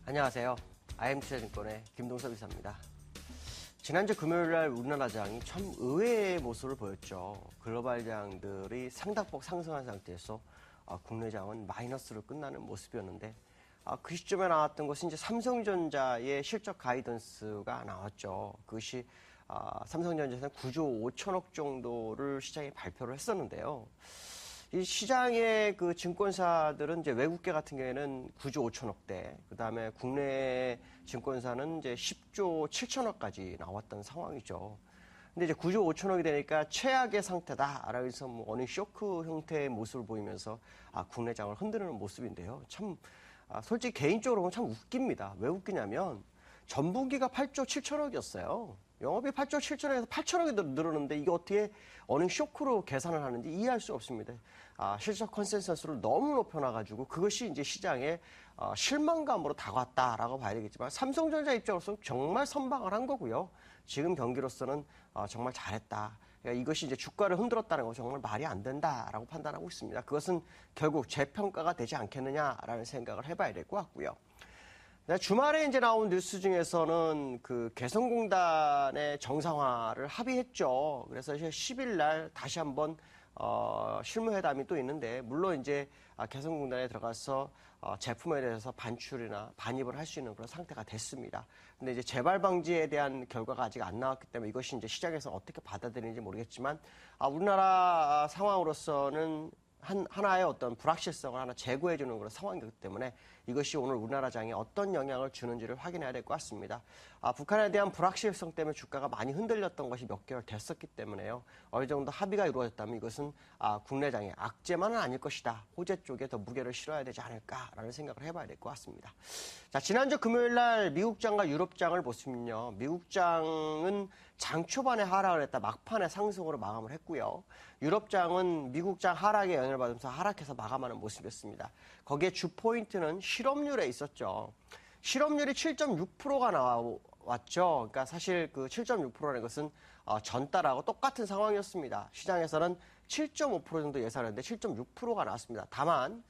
안녕하세요. IM투자증권의 김동섭 이사입니다. 지난주 금요일날 우리나라장이 참 의외의 모습을 보였죠. 글로벌장들이 상당폭 상승한 상태에서 국내장은 마이너스로 끝나는 모습이었는데 그 시점에 나왔던 것은 이제 삼성전자의 실적 가이던스가 나왔죠. 그것이 삼성전자에서는 9조 5천억 정도를 시장에 발표를 했었는데요. 이 시장의 그 증권사들은 이제 외국계 같은 경우에는 9조 5천억대, 그 다음에 국내 증권사는 이제 10조 7천억까지 나왔던 상황이죠. 근데 이제 9조 5천억이 되니까 최악의 상태다라고 해서 뭐 어닝 쇼크 형태의 모습을 보이면서 국내장을 흔드는 모습인데요. 참 솔직히 개인적으로 보면 참 웃깁니다. 왜 웃기냐면 전분기가 8조 7천억이었어요. 영업이 8조 7천억에서 8천억이 늘었는데 이게 어떻게 어닝 쇼크로 계산을 하는지 이해할 수 없습니다. 실적 컨센서스를 너무 높여놔가지고 그것이 이제 시장의 실망감으로 다가왔다라고 봐야 되겠지만 삼성전자 입장으로서는 정말 선방을 한 거고요. 지금 경기로서는 정말 잘했다. 그러니까 이것이 이제 주가를 흔들었다는 거 정말 말이 안 된다라고 판단하고 있습니다. 그것은 결국 재평가가 되지 않겠느냐라는 생각을 해봐야 될 것 같고요. 주말에 이제 나온 뉴스 중에서는 그 개성공단의 정상화를 합의했죠. 그래서 10일 날 다시 한번 실무회담이 또 있는데, 물론 이제 개성공단에 들어가서 제품에 대해서 반출이나 반입을 할 수 있는 그런 상태가 됐습니다. 근데 이제 재발 방지에 대한 결과가 아직 안 나왔기 때문에 이것이 이제 시장에서 어떻게 받아들이는지 모르겠지만, 우리나라 상황으로서는 하나의 어떤 불확실성을 하나 제거해주는 그런 상황이기 때문에 이것이 오늘 우리나라장에 어떤 영향을 주는지를 확인해야 될 것 같습니다. 북한에 대한 불확실성 때문에 주가가 많이 흔들렸던 것이 몇 개월 됐었기 때문에요. 어느 정도 합의가 이루어졌다면 이것은 국내장의 악재만은 아닐 것이다. 호재 쪽에 더 무게를 실어야 되지 않을까라는 생각을 해봐야 될 것 같습니다. 자, 지난주 금요일 날 미국장과 유럽장을 보시면요. 미국장은 장 초반에 하락을 했다 막판에 상승으로 마감을 했고요. 유럽장은 미국장 하락에 영향을 받으면서 하락해서 마감하는 모습이었습니다. 거기에 주 포인트는 실업률에 있었죠. 실업률이 7.6%가 나왔죠. 그러니까 사실 그 7.6%라는 것은 전달하고 똑같은 상황이었습니다. 시장에서는 7.5% 정도 예상했는데 7.6%가 나왔습니다. 다만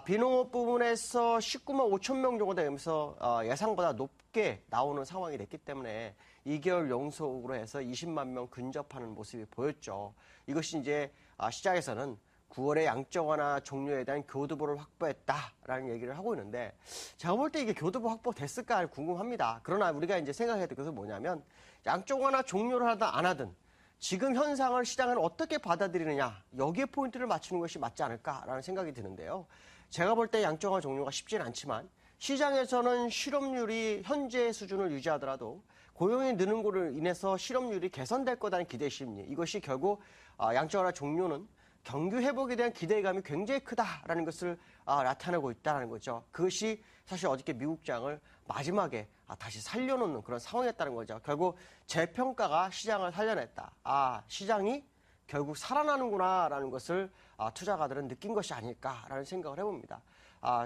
비농업 부분에서 19만 5천 명 정도 되면서 예상보다 높게 나오는 상황이 됐기 때문에 2개월 연속으로 해서 20만 명 근접하는 모습이 보였죠. 이것이 이제 시장에서는 9월에 양적 완화 종료에 대한 교두보를 확보했다라는 얘기를 하고 있는데, 제가 볼 때 이게 교두보 확보됐을까 궁금합니다. 그러나 우리가 이제 생각해야 될 것은 뭐냐면 양적 완화 종료를 하든 안 하든 지금 현상을 시장은 어떻게 받아들이느냐, 여기에 포인트를 맞추는 것이 맞지 않을까라는 생각이 드는데요. 제가 볼 때 양적 완화 종료가 쉽지는 않지만 시장에서는 실업률이 현재 수준을 유지하더라도 고용이 느는 것으로 인해서 실업률이 개선될 거라는 기대 심리, 이것이 결국 양적 완화 종료는 경기 회복에 대한 기대감이 굉장히 크다라는 것을 나타내고 있다는 거죠. 그것이 사실 어저께 미국장을 마지막에 다시 살려놓는 그런 상황이었다는 거죠. 결국 재평가가 시장을 살려냈다. 시장이 결국 살아나는구나라는 것을 투자가들은 느낀 것이 아닐까라는 생각을 해봅니다.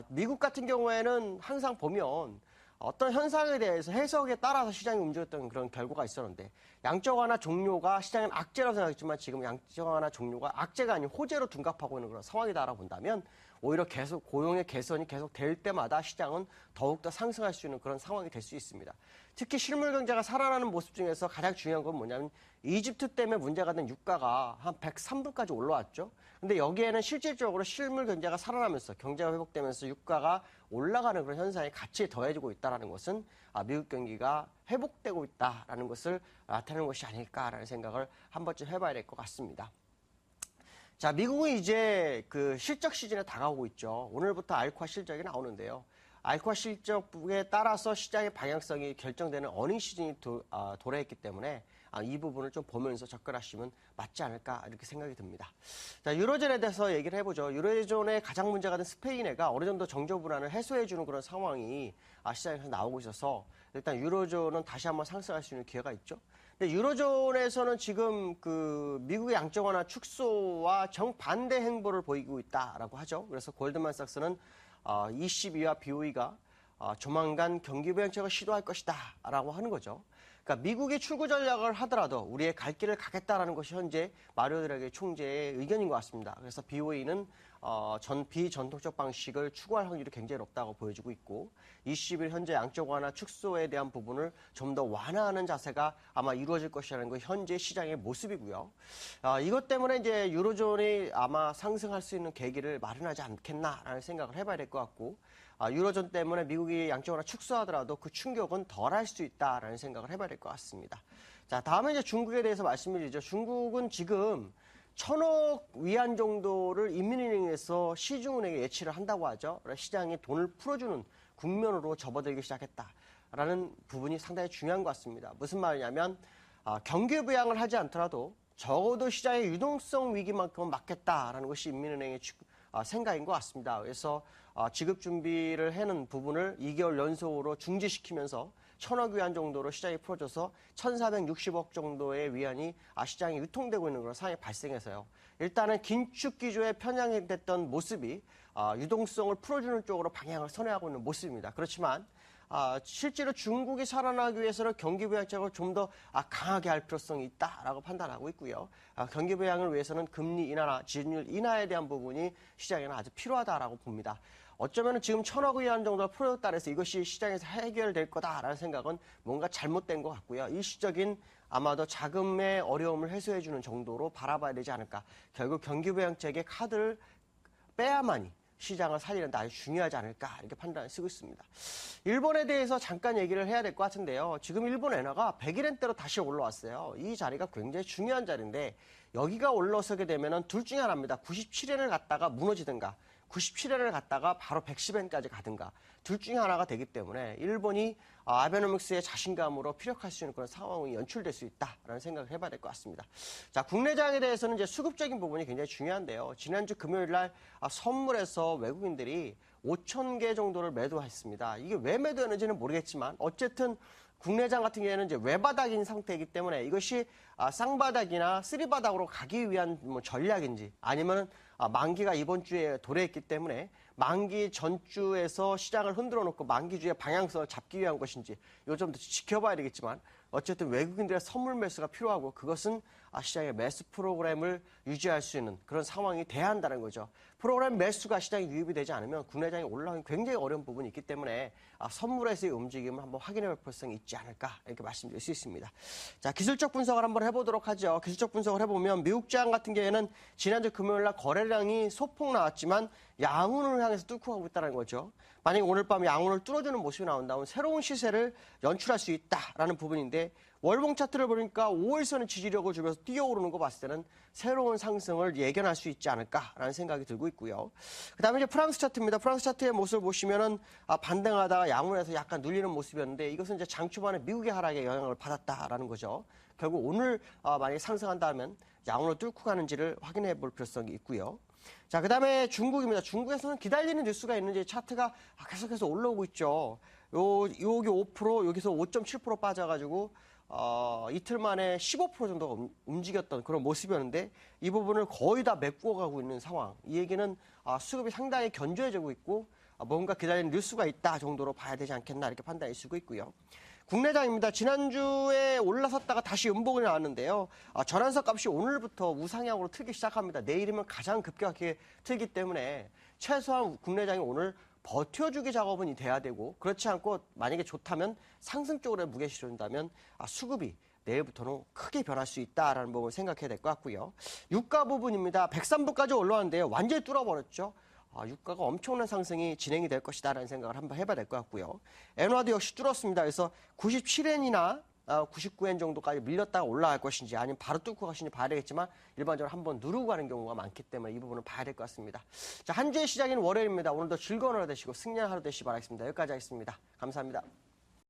미국 같은 경우에는 항상 보면 어떤 현상에 대해서 해석에 따라서 시장이 움직였던 그런 결과가 있었는데, 양적 완화 종료가 시장은 악재라고 생각했지만 지금 양적 완화 종료가 악재가 아닌 호재로 둔갑하고 있는 그런 상황이다라고 본다면 오히려 계속 고용의 개선이 계속 될 때마다 시장은 더욱더 상승할 수 있는 그런 상황이 될 수 있습니다. 특히 실물 경제가 살아나는 모습 중에서 가장 중요한 건 뭐냐면 이집트 때문에 문제가 된 유가가 한 103불까지 올라왔죠. 근데 여기에는 실질적으로 실물 경제가 살아나면서 경제가 회복되면서 유가가 올라가는 그런 현상이 같이 더해지고 있다는 것은 미국 경기가 회복되고 있다는 것을 나타내는 것이 아닐까라는 생각을 한 번쯤 해봐야 될 것 같습니다. 자, 미국은 이제 그 실적 시즌에 다가오고 있죠. 오늘부터 알코아 실적이 나오는데요. 알코아 실적에 따라서 시장의 방향성이 결정되는 어닝 시즌이 도래했기 때문에 이 부분을 좀 보면서 접근하시면 맞지 않을까 이렇게 생각이 듭니다. 자, 유로존에 대해서 얘기를 해보죠. 유로존의 가장 문제가 된 스페인해가 어느 정도 정조 불안을 해소해주는 그런 상황이 시장에서 나오고 있어서 일단 유로존은 다시 한번 상승할 수 있는 기회가 있죠. 근데 유로존에서는 지금 그 미국의 양적 완화 축소와 정반대 행보를 보이고 있다라고 하죠. 그래서 골드만삭스는 ECB와 BOE가 조만간 경기 부양책을 시도할 것이다 라고 하는 거죠. 그러니까 미국이 출구 전략을 하더라도 우리의 갈 길을 가겠다라는 것이 현재 마리오 드라기 총재의 의견인 것 같습니다. 그래서 BOE는 비전통적 방식을 추구할 확률이 굉장히 높다고 보여지고 있고 20일 현재 양적 완화 축소에 대한 부분을 좀 더 완화하는 자세가 아마 이루어질 것이라는 거 현재 시장의 모습이고요. 이것 때문에 이제 유로존이 아마 상승할 수 있는 계기를 마련하지 않겠나라는 생각을 해봐야 될 것 같고 유로존 때문에 미국이 양적 완화 축소하더라도 그 충격은 덜할 수 있다라는 생각을 해봐야 될 것 같습니다. 자, 다음에 이제 중국에 대해서 말씀드리죠. 중국은 지금 1,000억 위안 정도를 인민은행에서 시중은행에 예치를 한다고 하죠. 시장에 돈을 풀어주는 국면으로 접어들기 시작했다라는 부분이 상당히 중요한 것 같습니다. 무슨 말이냐면 경기 부양을 하지 않더라도 적어도 시장의 유동성 위기만큼은 막겠다라는 것이 인민은행의 생각인 것 같습니다. 그래서 지급 준비를 해놓은 부분을 2개월 연속으로 중지시키면서 1,000억 위안 정도로 시장이 풀어져서 1,460억 정도의 위안이 시장에 유통되고 있는 그런 상황이 발생해서요. 일단은 긴축 기조에 편향됐던 모습이 유동성을 풀어주는 쪽으로 방향을 선회하고 있는 모습입니다. 그렇지만 실제로 중국이 살아나기 위해서는 경기 부양책을 좀 더 강하게 할 필요성이 있다라고 판단하고 있고요. 경기 부양을 위해서는 금리 인하나 지준율 인하에 대한 부분이 시장에는 아주 필요하다라고 봅니다. 어쩌면 지금 1,000억 위안 정도가 풀어졌다 해서 이것이 시장에서 해결될 거다라는 생각은 뭔가 잘못된 것 같고요. 일시적인 아마도 자금의 어려움을 해소해주는 정도로 바라봐야 되지 않을까. 결국 경기 부양책의 카드를 빼야만이 시장을 살리는 데 아주 중요하지 않을까 이렇게 판단을 쓰고 있습니다. 일본에 대해서 잠깐 얘기를 해야 될 것 같은데요. 지금 일본 엔화가 100일엔대로 다시 올라왔어요. 이 자리가 굉장히 중요한 자리인데 여기가 올라서게 되면 둘 중에 하나입니다. 97엔을 갔다가 무너지든가 97엔을 갔다가 바로 110엔까지 가든가 둘 중에 하나가 되기 때문에 일본이 아베노믹스의 자신감으로 피력할 수 있는 그런 상황이 연출될 수 있다라는 생각을 해봐야 될 것 같습니다. 자, 국내장에 대해서는 이제 수급적인 부분이 굉장히 중요한데요. 지난주 금요일 날 선물에서 외국인들이 5,000개 정도를 매도했습니다. 이게 왜 매도했는지는 모르겠지만 어쨌든 국내장 같은 경우에는 이제 외바닥인 상태이기 때문에 이것이 쌍바닥이나 쓰리바닥으로 가기 위한 전략인지 아니면 만기가 이번 주에 도래했기 때문에 만기 전주에서 시장을 흔들어 놓고 만기 주의 방향성을 잡기 위한 것인지 이거 좀 더 지켜봐야 되겠지만 어쨌든 외국인들의 선물 매수가 필요하고 그것은 시장의 매수 프로그램을 유지할 수 있는 그런 상황이 돼야 한다는 거죠. 프로그램 매수가 시장에 유입이 되지 않으면 국내장이 올라가기 굉장히 어려운 부분이 있기 때문에 선물에서의 움직임을 한번 확인해 볼 필요성이 있지 않을까 이렇게 말씀드릴 수 있습니다. 자, 기술적 분석을 한번 해보도록 하죠. 기술적 분석을 해보면 미국장 같은 경우에는 지난주 금요일 날 거래량이 소폭 나왔지만 양운을 향해서 뚫고 가고 있다는 거죠. 만약에 오늘 밤 양운을 뚫어주는 모습이 나온다면 새로운 시세를 연출할 수 있다라는 부분인데 월봉 차트를 보니까 5일선의 지지력을 주면서 뛰어오르는 거 봤을 때는 새로운 상승을 예견할 수 있지 않을까라는 생각이 들고 있고요. 그다음에 이제 프랑스 차트입니다. 프랑스 차트의 모습을 보시면은 반등하다가 양운에서 약간 눌리는 모습이었는데 이것은 이제 장 초반에 미국의 하락에 영향을 받았다라는 거죠. 결국 오늘 만약에 상승한다면 양운을 뚫고 가는지를 확인해 볼 필요성이 있고요. 자, 그다음에 중국입니다. 중국에서는 기다리는 뉴스가 있는지 차트가 계속해서 올라오고 있죠. 여기 5%, 여기서 5.7% 빠져가지고 이틀 만에 15% 정도가 움직였던 그런 모습이었는데 이 부분을 거의 다 메꾸어가고 있는 상황. 이 얘기는 수급이 상당히 견조해지고 있고 뭔가 기다리는 뉴스가 있다 정도로 봐야 되지 않겠나 이렇게 판단이 쓰고 있고요. 국내장입니다. 지난주에 올라섰다가 다시 음봉이 나왔는데요. 전환석 값이 오늘부터 우상향으로 틀기 시작합니다. 내일이면 가장 급격하게 틀기 때문에 최소한 국내장이 오늘 버텨주기 작업은 돼야 되고 그렇지 않고 만약에 좋다면 상승 쪽으로 무게 실어준다면 수급이 내일부터는 크게 변할 수 있다라는 부분을 생각해야 될 것 같고요. 유가 부분입니다. 103불까지 올라왔는데요. 완전히 뚫어버렸죠. 유가가 엄청난 상승이 진행이 될 것이다라는 생각을 한번 해봐야 될 것 같고요. 엔화도 역시 뚫었습니다. 그래서 97엔이나 99엔 정도까지 밀렸다가 올라갈 것인지 아니면 바로 뚫고 가시는지 봐야 되겠지만 일반적으로 한번 누르고 가는 경우가 많기 때문에 이 부분을 봐야 될 것 같습니다. 자, 한 주의 시작인 월요일입니다. 오늘도 즐거운 하루 되시고 승리한 하루 되시기 바라겠습니다. 여기까지 하겠습니다. 감사합니다.